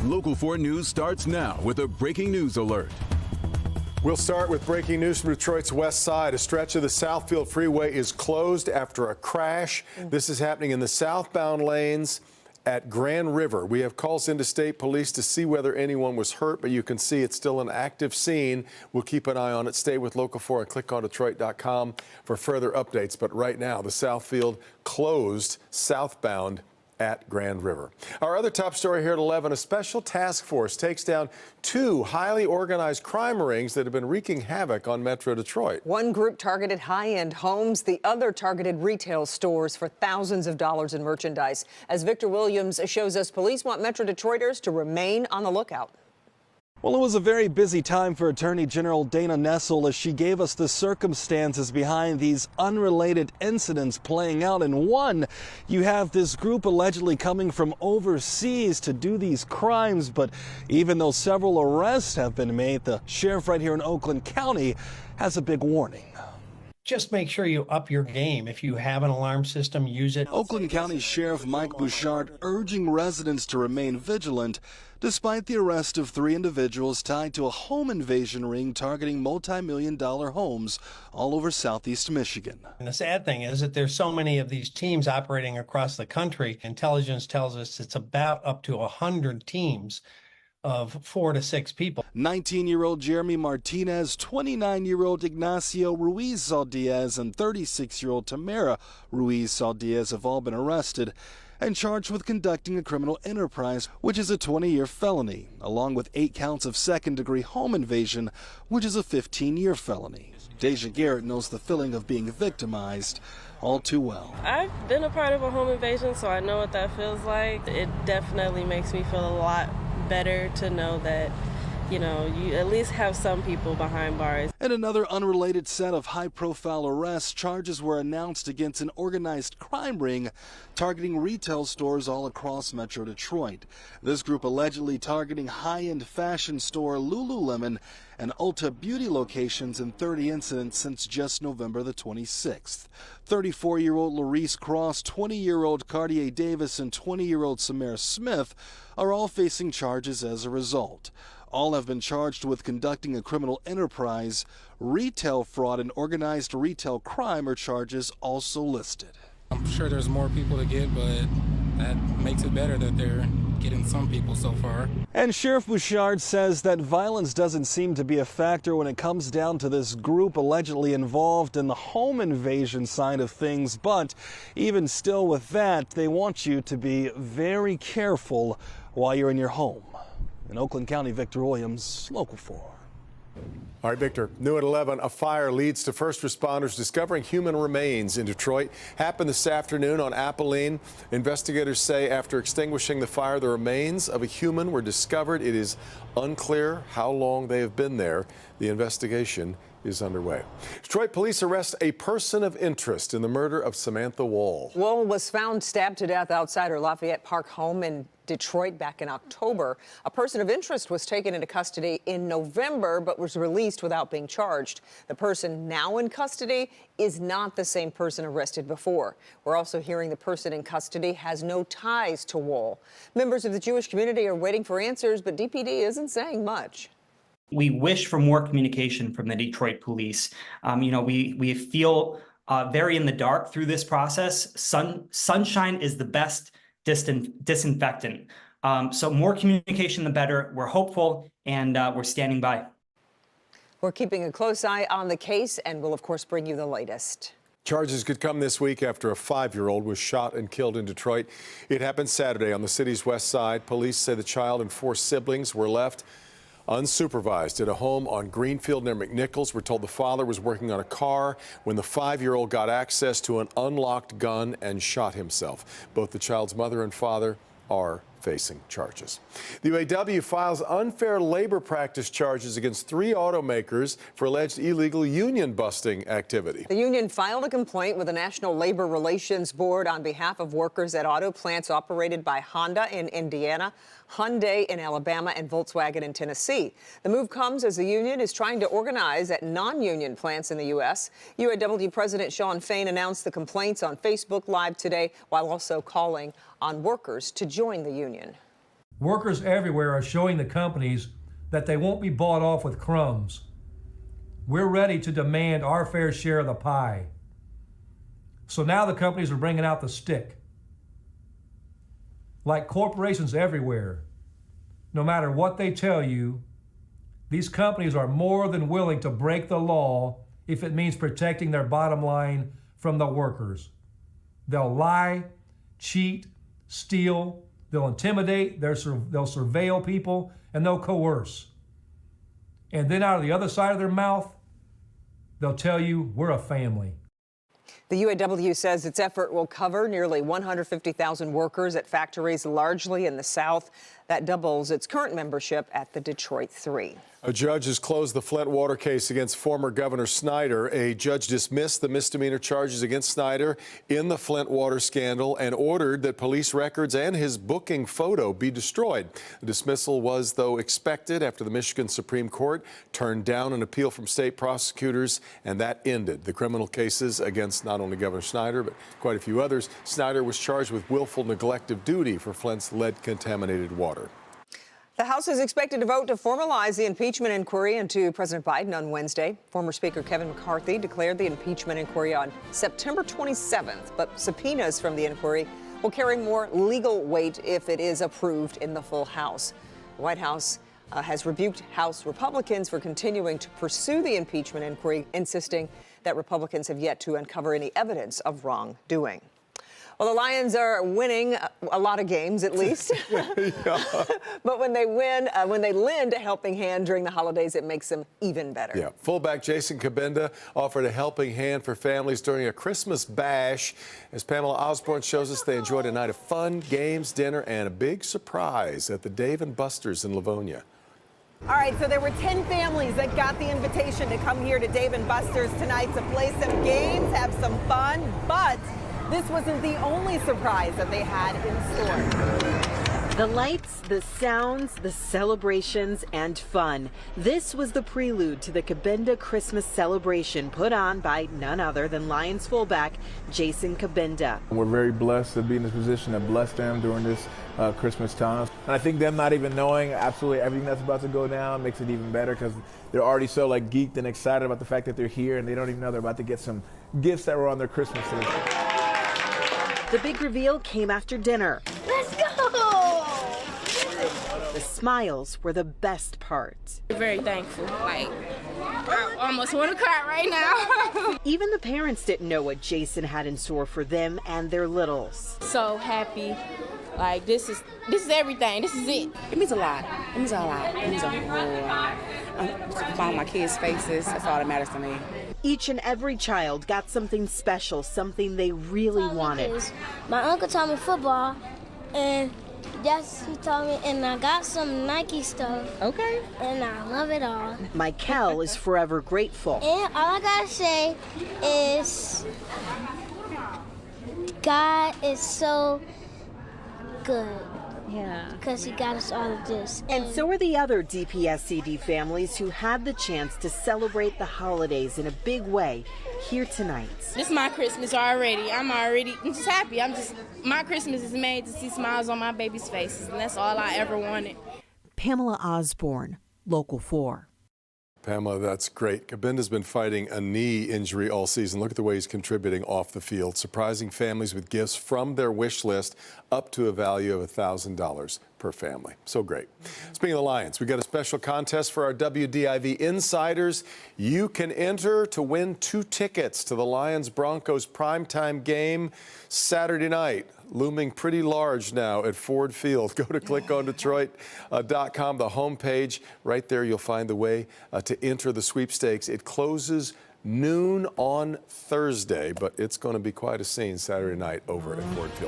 Local 4 News starts now with a breaking news alert. We'll start with breaking news from Detroit's west side. A stretch of the Southfield Freeway is closed after a crash. This is happening in the southbound lanes at Grand River. We have calls into state police to see whether anyone was hurt, but you can see it's still an active scene. We'll keep an eye on it. Stay with Local 4 and clickondetroit.com for further updates. But right now, the Southfield closed southbound at Grand River. Our other top story here at 11, a special task force takes down 2 highly organized crime rings that have been wreaking havoc on Metro Detroit. One group targeted high-end homes. The other targeted retail stores for thousands of dollars in merchandise. As Victor Williams shows us, police want Metro Detroiters to remain on the lookout. Well, it was a very busy time for Attorney General Dana Nessel as she gave us the circumstances behind these unrelated incidents playing out. In one, you have this group allegedly coming from overseas to do these crimes. But even though several arrests have been made, the sheriff right here in Oakland County has a big warning. Just make sure you up your game. If you have an alarm system, use it. Oakland County Sheriff Mike Bouchard urging residents to remain vigilant despite the arrest of 3 individuals tied to a home invasion ring targeting multi-million-dollar homes all over southeast Michigan. And the sad thing is that there's so many of these teams operating across the country. Intelligence tells us it's about up to 100 teams of 4 to 6 people. 19-year-old Jeremy Martinez, 29-year-old Ignacio Ruiz Saldiaz, and 36-year-old Tamara Ruiz Saldiaz have all been arrested and charged with conducting a criminal enterprise, which is a 20-year felony, along with 8 counts of second-degree home invasion, which is a 15-year felony. Deja Garrett knows the feeling of being victimized all too well. I've been a part of a home invasion, so I know what that feels like. It definitely makes me feel a lot better to know that, you know, you at least have some people behind bars. In another unrelated set of high-profile arrests, charges were announced against an organized crime ring targeting retail stores all across Metro Detroit. This group allegedly targeting high-end fashion store Lululemon and Ulta Beauty locations in 30 incidents since just November the 26th. 34-year-old Larice Cross, 20-year-old Cartier Davis, and 20-year-old Samara Smith are all facing charges as a result. All have been charged with conducting a criminal enterprise. Retail fraud and organized retail crime are charges also listed. I'm sure there's more people to get, but that makes it better that they're getting some people so far. And Sheriff Bouchard says that violence doesn't seem to be a factor when it comes down to this group allegedly involved in the home invasion side of things. But even still with that, they want you to be very careful while you're in your home. In Oakland County, Victor Williams, Local 4. All right, Victor. New at 11, a fire leads to first responders discovering human remains in Detroit. Happened this afternoon on Apolline. Investigators say after extinguishing the fire, the remains of a human were discovered. It is unclear how long they have been there. The investigation is underway. Detroit police arrest a person of interest in the murder of Samantha Woll. Woll was found stabbed to death outside her Lafayette Park home in Detroit back in October. A person of interest was taken into custody in November but was released without being charged. The person now in custody is not the same person arrested before. We're also hearing the person in custody has no ties to Woll. Members of the Jewish community are waiting for answers, but DPD isn't saying much. We wish for more communication from the Detroit police. We feel very in the dark through this process. Sunshine is the best disinfectant. So more communication, the better. We're hopeful, and we're standing by. We're keeping a close eye on the case, and we'll, of course, bring you the latest. Charges could come this week after a 5-year-old was shot and killed in Detroit. It happened Saturday on the city's west side. Police say the child and 4 siblings were left unsupervised at a home on Greenfield near McNichols. We're told the father was working on a car when the 5-year-old got access to an unlocked gun and shot himself. Both the child's mother and father are facing charges. The UAW files unfair labor practice charges against 3 automakers for alleged illegal union busting activity. The union filed a complaint with the National Labor Relations Board on behalf of workers at auto plants operated by Honda in Indiana, Hyundai in Alabama, and Volkswagen in Tennessee. The move comes as the union is trying to organize at non-union plants in the U.S. UAW President Shawn Fain announced the complaints on Facebook Live today, while also calling on workers to join the union. Workers everywhere are showing the companies that they won't be bought off with crumbs. We're ready to demand our fair share of the pie. So now the companies are bringing out the stick. Like corporations everywhere, no matter what they tell you, these companies are more than willing to break the law if it means protecting their bottom line from the workers. They'll lie, cheat, steal, they'll intimidate, they'll surveil people, and they'll coerce. And then out of the other side of their mouth, they'll tell you we're a family. The UAW says its effort will cover nearly 150,000 workers at factories largely in the South. That doubles its current membership at the Detroit 3. A judge has closed the Flint water case against former Governor Snyder. A judge dismissed the misdemeanor charges against Snyder in the Flint water scandal and ordered that police records and his booking photo be destroyed. The dismissal was, though, expected after the Michigan Supreme Court turned down an appeal from state prosecutors, and that ended the criminal cases against not only Governor Snyder, but quite a few others. Snyder was charged with willful neglect of duty for Flint's lead-contaminated water. The House is expected to vote to formalize the impeachment inquiry into President Biden on Wednesday. Former Speaker Kevin McCarthy declared the impeachment inquiry on September 27th, but subpoenas from the inquiry will carry more legal weight if it is approved in the full House. The White House has rebuked House Republicans for continuing to pursue the impeachment inquiry, insisting that Republicans have yet to uncover any evidence of wrongdoing. Well, the Lions are winning a lot of games, at least. But when they win, when they lend a helping hand during the holidays, it makes them even better. Yeah. Fullback Jason Kabinda offered a helping hand for families during a Christmas bash. As Pamela Osborne shows us, they enjoyed a night of fun, games, dinner, and a big surprise at the Dave & Buster's in Livonia. All right, so there were 10 families that got the invitation to come here to Dave & Buster's tonight to play some games, have some fun, but this wasn't the only surprise that they had in store. The lights, the sounds, the celebrations, and fun. This was the prelude to the Kabinda Christmas celebration put on by none other than Lions fullback Jason Kabinda. We're very blessed to be in this position to bless them during this Christmas time. And I think them not even knowing absolutely everything that's about to go down makes it even better because they're already so geeked and excited about the fact that they're here and they don't even know they're about to get some gifts that were on their Christmas list. The big reveal came after dinner. Let's go! The smiles were the best part. Very thankful. I almost want to cry right now. Even the parents didn't know what Jason had in store for them and their littles. So happy. This is everything. This is it. It means a lot. It means a lot. It means a whole lot. All my kids' faces, that's all that matters to me. Each and every child got something special, something they really wanted. My uncle taught me football, and he taught me, and I got some Nike stuff. Okay. And I love it all. Michael is forever grateful. And all I gotta say is, God is so good. Yeah. Because he got us all of this. And so are the other DPSCD families who had the chance to celebrate the holidays in a big way here tonight. This is my Christmas already. I'm just happy. My Christmas is made to see smiles on my baby's faces, and that's all I ever wanted. Pamela Osborne, Local 4. Pamela, that's great. Kabinda's been fighting a knee injury all season. Look at the way he's contributing off the field, surprising families with gifts from their wish list up to a value of $1,000 per family. So great. Speaking of the Lions, we got a special contest for our WDIV Insiders. You can enter to win 2 tickets to the Lions-Broncos primetime game Saturday night. Looming pretty large now at Ford Field. Go to clickondetroit.com, the homepage. Right there, you'll find the way to enter the sweepstakes. It closes noon on Thursday, but it's going to be quite a scene Saturday night over at Ford Field.